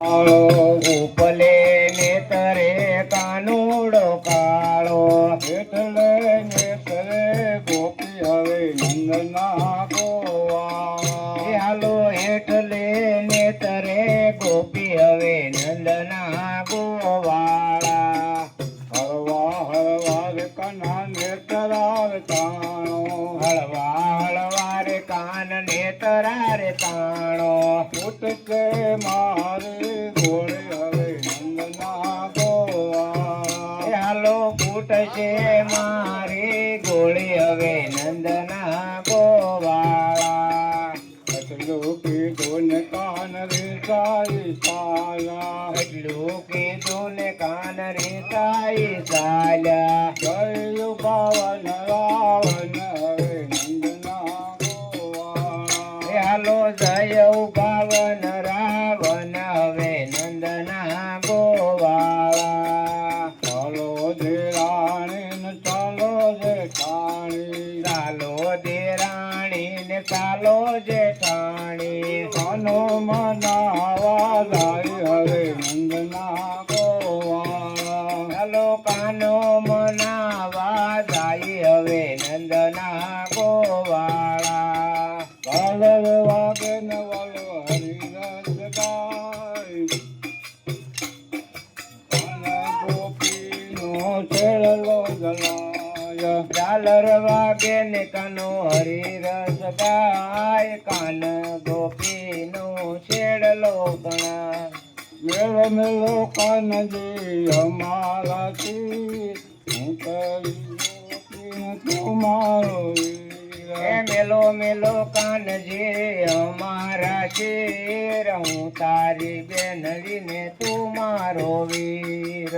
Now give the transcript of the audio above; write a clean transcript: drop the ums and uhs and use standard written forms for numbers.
ઉપલે નેતરે કાનુડો કાળો એટલે નેતરે ગોપી હવે નંદના ગોવાળા હાલો એટલે નેતરે ગોપી હવે નંદના ગોવાળા હળવા હળવા રે કના નેતરા તાણો હળવા હળવા રે કાન નેતરા રે તાણો ઉઠશે મારે ઘોડે હવે નંદના ગોવાળા હાલો ફૂટશે મારી ગોળી હવે નંદના ગોવાળા એટલું કીધું ને કાન રે સાઈ સાલા એટલું કીધું ને કાન રે સાઈ સાલ્યા જય પાવન રાવણ હવે નંદના ગોવાળા હાલો જય પાવન રાવણ હવે નંદના ગોવાળા ચાલો જે રાણી ને ચાલો જે ઠાણી ચાલો દેરાણી ને ચાલો જેઠાણી કાનો મનાવા જાય હવે નંદના ગોવાળા ચાલો કાનો મનાવા જાય હવે નંદના ગોવાળા કાલર વાગે ને વાલો હરિરસ ગાય કાન ગોપીનો છેડલો જલાય ઝાલર વાગે ને કાનો હરિરસ ગાય કાન ગોપીનો છેડલો ગણા મેળો મેળો કાનજી અમારાથી હું કરી તમારો એ મેલો મેલો કાનજી અમારા શેર હું તારી બેનડી ને તું મારો વીર